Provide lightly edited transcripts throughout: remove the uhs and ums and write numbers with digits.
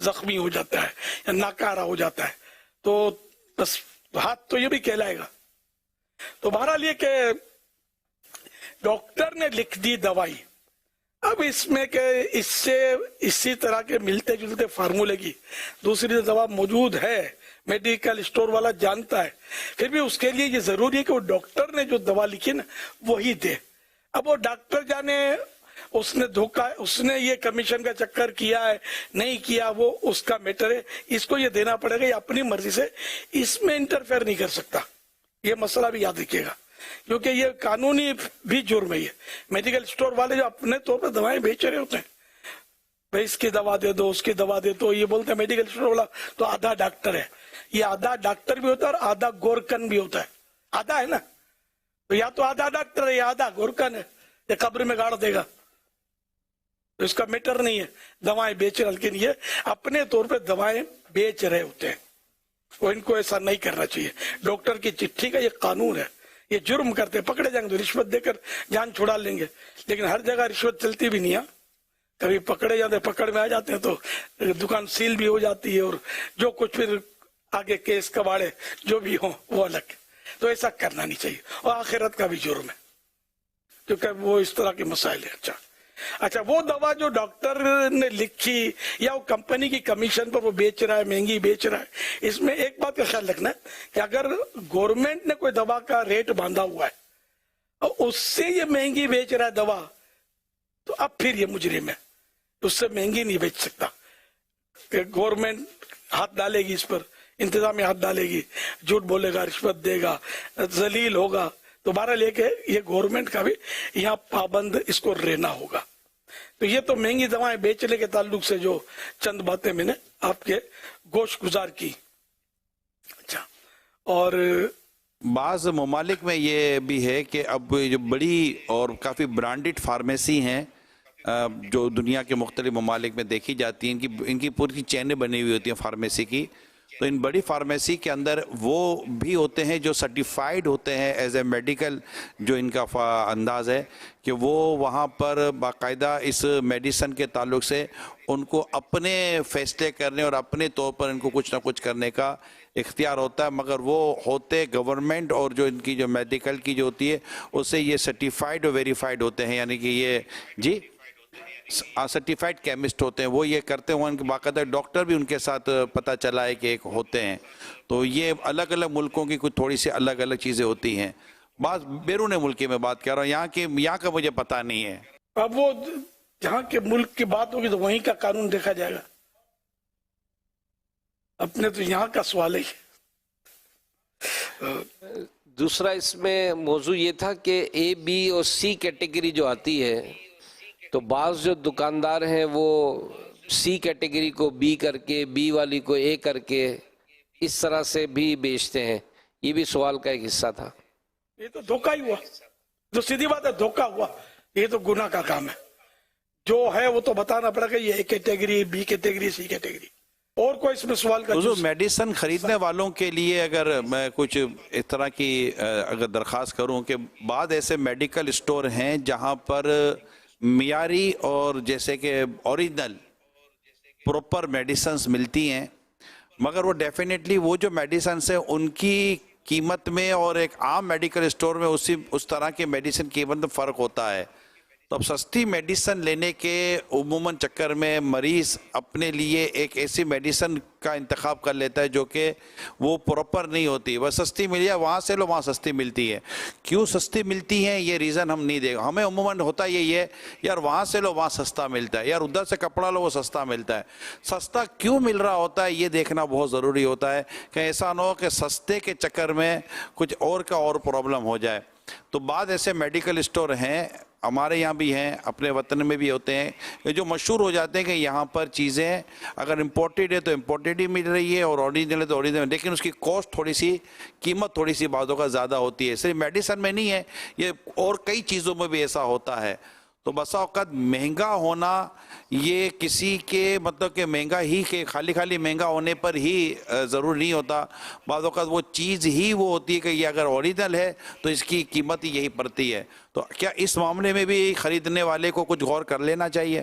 زخمی ہو جاتا ہے یا ناکارہ ہو جاتا ہے تو بس ہاتھ تو یہ بھی کہلائے گا. تو بہرحال یہ کہ ڈاکٹر نے لکھ دی دوائی. اب اس میں کہ اس سے اسی طرح کے ملتے جلتے فارمولے کی دوسری دوا موجود ہے، میڈیکل اسٹور والا جانتا ہے، پھر بھی اس کے لیے یہ ضروری ہے کہ وہ ڈاکٹر نے جو دوا لکھی نا وہی دے. اب وہ ڈاکٹر جانے اس نے دھوکا، اس نے یہ کمیشن کا چکر کیا ہے نہیں کیا، وہ اس کا میٹر ہے. اس کو یہ دینا پڑے گا، یہ اپنی مرضی سے اس میں انٹرفیئر نہیں کر سکتا. یہ مسئلہ بھی یاد رکھیے گا کیونکہ یہ قانونی بھی جرم ہے. میڈیکل اسٹور والے جو اپنے طور پر دوائیں بیچ رہے ہوتے ہیں، بھائی اس کی دوا دے دو، اس کی دوا دے دو، یہ بولتے ہیں میڈیکل اسٹور والا تو آدھا ڈاکٹر ہے. یہ آدھا ڈاکٹر بھی ہوتا ہے اور آدھا گورکن بھی ہوتا ہے. آدھا ہے نا، تو یا تو آدھا ڈاکٹر ہے یا آدھا گورکن ہے، یہ قبر میں گاڑ دے گا. تو اس کا میٹر نہیں ہے دوائیں بیچ رہے، لیکن یہ اپنے طور پہ دوائیں بیچ رہے ہوتے ہیں. وہ ان کو ایسا نہیں کرنا چاہیے. ڈاکٹر کی چٹھی کا یہ قانون ہے. یہ جرم کرتے پکڑے جائیں گے تو رشوت دے کر جان چھڑا لیں گے، لیکن ہر جگہ رشوت چلتی بھی نہیں ہے. کبھی پکڑے جاتے، پکڑ میں آ جاتے ہیں تو دکان سیل بھی ہو جاتی ہے اور جو کچھ پھر آگے کیس کباڑے جو بھی ہوں وہ الگ. تو ایسا کرنا نہیں چاہیے. اور آخرت کا بھی جرم ہے کیونکہ وہ اس طرح کے مسائل ہیں. اچھا وہ دوا جو ڈاکٹر نے لکھی یا وہ کمپنی کی کمیشن پر وہ بیچ رہا ہے، مہنگی بیچ رہا ہے، اس میں ایک بات کا خیال رکھنا ہے کہ اگر گورنمنٹ نے کوئی دوا کا ریٹ باندھا ہوا ہے اور اس سے یہ مہنگی بیچ رہا ہے دوا، تو اب پھر یہ مجرم ہے. اس سے مہنگی نہیں بیچ سکتا کہ گورنمنٹ ہاتھ ڈالے گی، اس پر انتظامیہ ہاتھ ڈالے گی، جھوٹ بولے گا، رشوت دے گا، ذلیل ہوگا. تو بہرحال لے کے یہ گورنمنٹ کا بھی یہاں پابند اس کو رہنا ہوگا. تو یہ تو مہنگی دوائیں بیچنے کے تعلق سے جو چند باتیں میں نے آپ کے گوش گزار کی. اچھا، اور بعض ممالک میں یہ بھی ہے کہ اب جو بڑی اور کافی برانڈڈ فارمیسی ہیں جو دنیا کے مختلف ممالک میں دیکھی جاتی ہیں، ان کی پوری چینیں بنی ہوئی ہوتی ہیں فارمیسی کی. تو ان بڑی فارمیسی کے اندر وہ بھی ہوتے ہیں جو سرٹیفائیڈ ہوتے ہیں ایز اے میڈیکل، جو ان کا انداز ہے کہ وہ وہاں پر باقاعدہ اس میڈیسن کے تعلق سے ان کو اپنے فیصلے کرنے اور اپنے طور پر ان کو کچھ نہ کچھ کرنے کا اختیار ہوتا ہے، مگر وہ ہوتے گورنمنٹ اور جو ان کی جو میڈیکل کی جو ہوتی ہے اس سے یہ سرٹیفائیڈ اور ویریفائیڈ ہوتے ہیں. یعنی کہ یہ جی سرٹیفائیڈ کیمسٹ ہوتے ہیں، وہ یہ کرتے ہیں. ان کے باقاعدہ ڈاکٹر بھی ان کے ساتھ پتہ چلا ہے کہ ایک ہوتے ہیں. تو یہ الگ الگ ملکوں کی کچھ تھوڑی سی الگ الگ چیزیں ہوتی ہیں. بعض بیرون ملکی میں بات کر رہا ہوں، یہاں کا مجھے پتہ نہیں ہے. اب وہ جہاں کے ملک کی بات ہوگی تو وہیں کا قانون دیکھا جائے گا. اپنے تو یہاں کا سوال ہے. دوسرا اس میں موضوع یہ تھا کہ اے بی اور سی کیٹیگری جو آتی ہے تو بعض جو دکاندار ہیں وہ سی کیٹیگری کو بی کر کے، بی والی کو اے کر کے اس طرح سے بھی بیچتے ہیں. یہ بھی سوال کا ایک حصہ تھا. یہ تو دھوکہ ہی ہوا، جو سیدھی بات ہے دھوکہ ہوا. یہ تو گناہ کا کام ہے. جو ہے وہ تو بتانا پڑے گا، یہ A category, B category, C category. اور کوئی اس میں سوال کا حضور میڈیسن خریدنے والوں کے لیے اگر میں کچھ اس طرح کی اگر درخواست کروں کہ بعض ایسے میڈیکل اسٹور ہیں جہاں پر معیاری اور جیسے کہ اوریجنل پروپر میڈیسنز ملتی ہیں، مگر وہ ڈیفینیٹلی وہ جو میڈیسنز ہیں ان کی قیمت میں اور ایک عام میڈیکل اسٹور میں اس طرح کے میڈیسن قیمت میں فرق ہوتا ہے. تو اب سستی میڈیسن لینے کے عموماً چکر میں مریض اپنے لیے ایک ایسی میڈیسن کا انتخاب کر لیتا ہے جو کہ وہ پراپر نہیں ہوتی. وہ سستی مل جائے وہاں سے لو، وہاں سستی ملتی ہے. کیوں سستی ملتی ہیں یہ ریزن ہم نہیں دیں. ہمیں عموماً ہوتا یہی ہے یار وہاں سے لو وہاں سستا ملتا ہے، یار ادھر سے کپڑا لو وہ سستا ملتا ہے. سستا کیوں مل رہا ہوتا ہے یہ دیکھنا بہت ضروری ہوتا ہے کہ ایسا نہ ہو کہ سستے کے چکر میں کچھ اور کا اور پرابلم ہو جائے. تو بعض ایسے میڈیکل اسٹور ہیں، ہمارے یہاں بھی ہیں، اپنے وطن میں بھی ہوتے ہیں، جو مشہور ہو جاتے ہیں کہ یہاں پر چیزیں اگر امپورٹڈ ہے تو امپورٹڈ ہی مل رہی ہے اور اوریجنل ہے تو اوریجنل، لیکن اس کی کاسٹ تھوڑی سی، قیمت تھوڑی سی بعضوں کا زیادہ ہوتی ہے. صرف میڈیسن میں نہیں ہے، یہ اور کئی چیزوں میں بھی ایسا ہوتا ہے. تو بسا اوقات مہنگا ہونا یہ کسی کے مطلب کہ مہنگا ہی کہ خالی مہنگا ہونے پر ہی ضرور نہیں ہوتا. بعض اوقات وہ چیز ہی وہ ہوتی ہے کہ یہ اگر اوریجنل ہے تو اس کی قیمت ہی یہی پڑتی ہے. تو کیا اس معاملے میں بھی خریدنے والے کو کچھ غور کر لینا چاہیے؟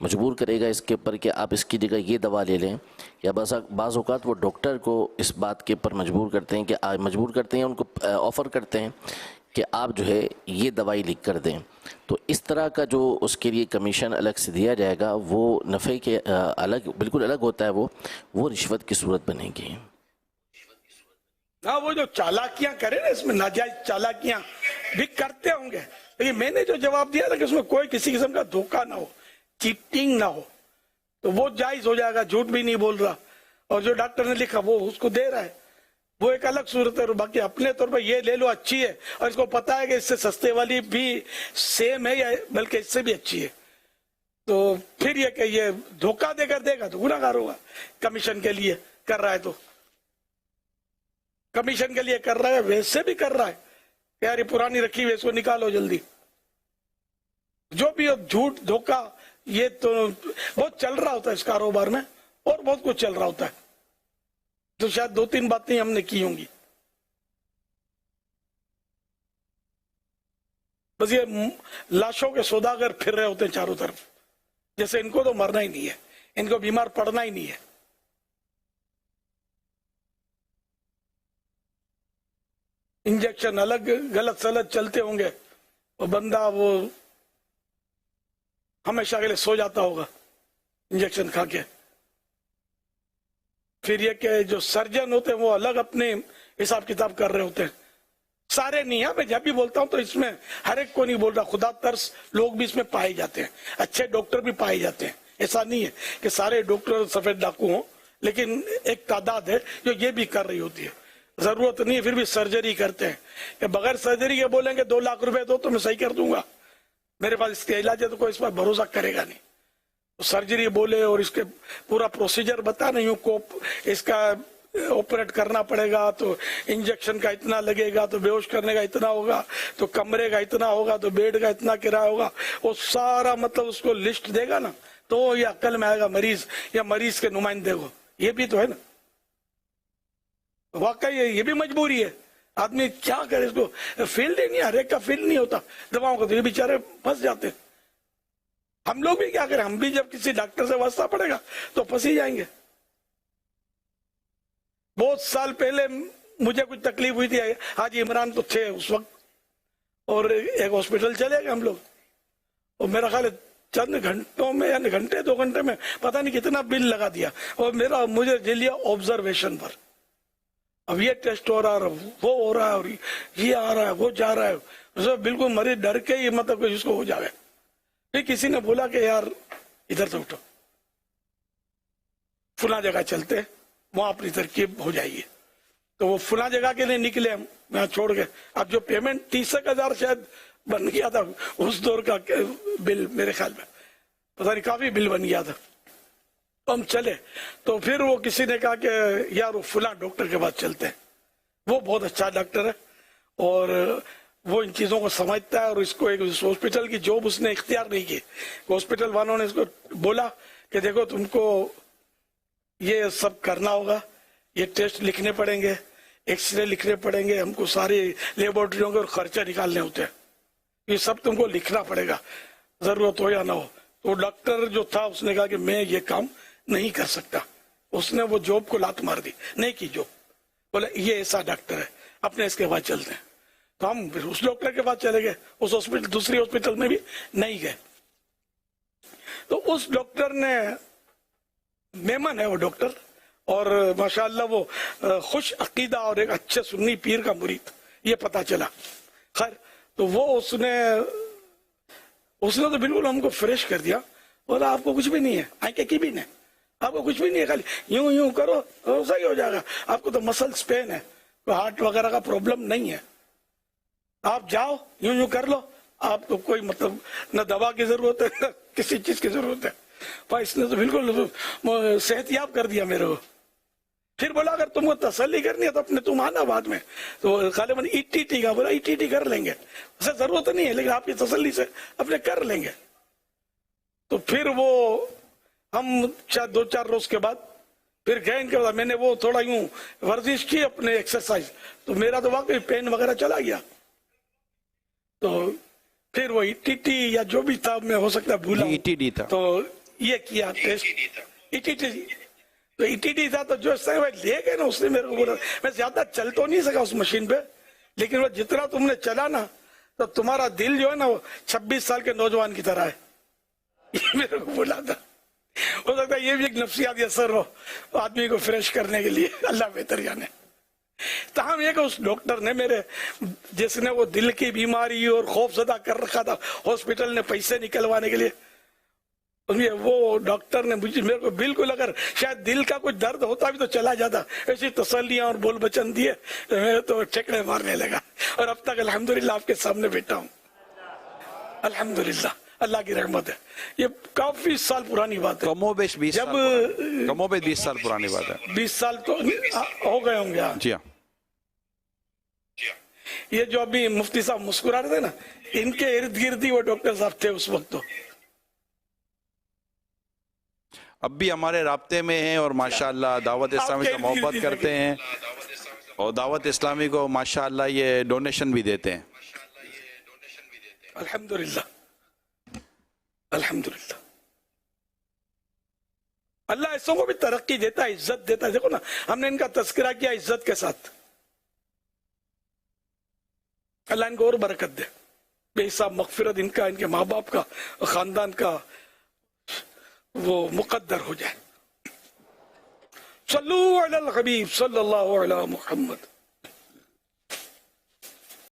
مجبور کرے گا اس کے اوپر کہ آپ اس کی جگہ یہ دوا لے لیں، یا بعض اوقات وہ ڈاکٹر کو اس بات کے اوپر مجبور کرتے ہیں کہ مجبور کرتے ہیں، ان کو آفر کرتے ہیں کہ آپ جو ہے یہ دوائی لکھ کر دیں. تو اس طرح کا جو اس کے لیے کمیشن الگ سے دیا جائے گا وہ نفع کے بالکل الگ ہوتا ہے، وہ رشوت کی صورت بنے گی. ہاں وہ جو چالاکیاں کرے نا، اس میں ناجائز چالاکیاں بھی کرتے ہوں گے، لیکن میں نے جو جواب دیا تھا کہ اس میں کوئی کسی قسم کا دھوکہ نہ ہو، چیٹنگ نہ ہو، تو وہ جائز ہو جائے گا. جھوٹ بھی نہیں بول رہا، اور جو ڈاکٹر نے لکھا وہ اس کو دے رہا ہے، وہ ایک الگ صورت ہے. باقی اپنے طور پر یہ لے لو اچھی ہے، اور اس کو پتا ہے کہ اس سے سستے والی بھی سیم ہے یا بلکہ اس سے بھی اچھی ہے، تو پھر یہ کہ یہ دھوکہ دے کر دے گا تو گناہ گار ہوگا. کمیشن کے لیے کر رہا ہے تو کمیشن کے لیے کر رہا ہے، ویسے بھی کر رہا ہے کہ یار یہ پرانی رکھی ہوئی اس کو نکالو جلدی. جو بھی جھوٹ دھوکہ یہ تو بہت چل رہا ہوتا ہے اس کاروبار میں، اور بہت کچھ چل رہا ہوتا ہے. تو شاید 2-3 باتیں ہم نے کی ہوں گی. بس یہ لاشوں کے سوداگر پھر رہے ہوتے ہیں چاروں طرف، جیسے ان کو تو مرنا ہی نہیں ہے، ان کو بیمار پڑنا ہی نہیں ہے. انجیکشن الگ غلط سلط چلتے ہوں گے، اور بندہ وہ ہمیشہ کے لیے سو جاتا ہوگا انجیکشن کھا کے. پھر یہ کہ جو سرجن ہوتے ہیں وہ الگ اپنے حساب کتاب کر رہے ہوتے ہیں. سارے نہیں ہیں، میں جب بھی بولتا ہوں تو اس میں ہر ایک کو نہیں بول رہا، خدا ترس لوگ بھی اس میں پائے جاتے ہیں، اچھے ڈاکٹر بھی پائے جاتے ہیں. ایسا نہیں ہے کہ سارے ڈاکٹر سفید ڈاکو ہوں، لیکن ایک تعداد ہے جو یہ بھی کر رہی ہوتی ہے. ضرورت نہیں ہے پھر بھی سرجری کرتے ہیں، کہ بغیر سرجری کے بولیں گے 2 لاکھ روپے دو تو میں صحیح کر دوں گا، میرے پاس اس کا علاج ہے، تو کوئی اس پر بھروسہ کرے گا نہیں. سرجری بولے اور اس کے پورا پروسیجر بتا نہیں ہوں کو اس کا آپریٹ کرنا پڑے گا، تو انجیکشن کا اتنا لگے گا، تو بے ہوش کرنے کا اتنا ہوگا، تو کمرے کا اتنا ہوگا، تو بیڈ کا اتنا کرایہ ہوگا، وہ سارا مطلب اس کو لسٹ دے گا نا، تو یہ عقل میں آئے گا مریض یا مریض کے نمائندے کو. یہ بھی تو ہے نا، واقعی یہ بھی مجبوری ہے. آدمی کیا کرے، اس کو فیلڈ ہی نہیں، ہر ایک کا فیلڈ نہیں ہوتا دواؤں کا، تو یہ بیچارے پھنس جاتے ہیں. ہم لوگ بھی کیا کریں، ہم بھی جب کسی ڈاکٹر سے واسطہ پڑے گا تو پھنس ہی جائیں گے. بہت سال پہلے مجھے کچھ تکلیف ہوئی تھی، حاجی عمران تو تھے اس وقت، اور ایک ہاسپٹل چلے گئے ہم لوگ، اور میرا خیال ہے چند گھنٹوں میں یعنی گھنٹے 2 گھنٹے میں پتہ نہیں کتنا بل لگا دیا، اور مجھے دے لیا آبزرویشن پر. اب یہ ٹیسٹ ہو رہا ہے، وہ ہو رہا ہے، اور یہ آ رہا ہے، وہ جا رہا ہے، بالکل مریض ڈر کے ہی مطلب کہ اس کو ہو جائے. پھر کسی نے بولا کہ یار ادھر سے اٹھو، فلاں جگہ چلتے، وہاں اپنی ترکیب ہو جائے گی. تو وہ فلاں جگہ کے لیے نکلے ہم، میں چھوڑ کے. اب جو پیمنٹ 30,000 شاید بن گیا تھا اس دور کا بل، میرے خیال میں پتہ نہیں کافی بل بن گیا تھا. ہم چلے تو پھر وہ کسی نے کہا کہ یار وہ فلاں ڈاکٹر کے پاس چلتے ہیں، وہ بہت اچھا ڈاکٹر ہے، اور وہ ان چیزوں کو سمجھتا ہے، اور اس کو ایک ہاسپٹل کی جاب اس نے اختیار نہیں کی. ہاسپٹل والوں نے اس کو بولا کہ دیکھو تم کو یہ سب کرنا ہوگا، یہ ٹیسٹ لکھنے پڑیں گے، ایکس رے لکھنے پڑیں گے، ہم کو ساری لیبورٹریوں کے اور خرچہ نکالنے ہوتے ہیں، یہ سب تم کو لکھنا پڑے گا، ضرورت ہو یا نہ ہو. تو ڈاکٹر جو تھا اس نے کہا کہ میں یہ کام نہیں کر سکتا. اس نے وہ جاب کو لات مار دی، نہیں کی جاب. بولے یہ ایسا ڈاکٹر ہے، اپنے اس کے بعد چلتے ہیں. تو ہم پھر اس ڈاکٹر کے پاس چلے گئے، اس ہاسپٹل دوسری ہاسپٹل میں بھی نہیں گئے. تو اس ڈاکٹر نے، میمن ہے وہ ڈاکٹر، اور ماشاءاللہ وہ خوش عقیدہ اور ایک اچھے سنی پیر کا مرید، یہ پتا چلا. خیر تو وہ اس نے تو بالکل ہم کو فریش کر دیا، بولا آپ کو کچھ بھی نہیں ہے، آنکھیں کی بھی نہیں، آپ کو کچھ بھی نہیں ہے، خالی یوں یوں کرو صحیح ہو جائے گا. آپ کو تو مسلس پین ہے، کوئی ہارٹ وغیرہ کا پرابلم نہیں ہے، آپ جاؤ یوں یوں کر لو، آپ کو کوئی مطلب نہ دوا کی ضرورت ہے نہ کسی چیز کی ضرورت ہے. اس نے تو بالکل صحت یاب کر دیا میرے کو. پھر بولا اگر تم کو تسلی کرنی ہے تو اپنے تم آنا بعد میں. تو غالباً ETT کا بولا ETT کر لیں گے، اسے ضرورت نہیں ہے، لیکن آپ کی تسلی سے اپنے کر لیں گے. تو پھر وہ ہم 2-4 روز کے بعد پھر گئے ان کے بعد. میں نے وہ تھوڑا یوں ورزش کی اپنے ایکسرسائز، تو میرا تو واقعی پین وغیرہ چلا گیا. تو پھر وہ ETT یا جو بھی تھا میں ہو سکتا ہے بھولا ہوں. ETD تھا. تو یہ کیا ٹیسٹ ETT تو ETT تھا. تو جو اس طرح لے گئے نا اس نے میرے کو بولا میں زیادہ چل تو نہیں سکا اس مشین پہ, لیکن وہ جتنا تم نے چلا نا تو تمہارا دل جو ہے نا وہ 26 سال کے نوجوان کی طرح ہے. یہ میرے کو بولا تھا. ہو سکتا ہے یہ بھی ایک نفسیاتی اثر ہو آدمی کو فریش کرنے کے لیے, اللہ بہتر جانے. تاہم یہ کہ اس ڈاکٹر نے میرے جس نے وہ دل کی بیماری اور خوف زدہ کر رکھا تھا ہاسپٹل نے پیسے نکلوانے کے لیے, وہ ڈاکٹر نے میرے کو بالکل اگر شاید دل کا کچھ درد ہوتا بھی تو چلا جاتا, ایسی تسلیاں اور بول بچن دیے میں تو ٹھیکڑے مارنے لگا. اور اب تک الحمدللہ آپ کے سامنے بیٹھا ہوں. الحمدللہ اللہ کی رحمت ہے. یہ کافی سال پرانی بات ہے. کم و بیش 20 سال پرانی بات ہے. 20 سال تو ہو گئے ہوں گے. جی ہاں. یہ جو ابھی مفتی صاحب مسکرا رہے تھے نا, ان کے ارد گرد ہی وہ ڈاکٹر صاحب تھے اس وقت. تو اب بھی ہمارے رابطے میں ہیں اور ماشاءاللہ دعوت اسلامی سے محبت کرتے ہیں اور دعوت اسلامی کو ماشاءاللہ یہ ڈونیشن بھی دیتے ہیں. الحمدللہ الحمدللہ. اللہ ایسوں کو بھی ترقی دیتا ہے, عزت دیتا ہے. دیکھو نا ہم نے ان کا تذکرہ کیا عزت کے ساتھ. اللہ ان کو اور برکت دے, بے حساب مغفرت ان کا, ان کے ماں باپ کا, خاندان کا وہ مقدر ہو جائے. صلو علی الحبیب صلی اللہ علی محمد.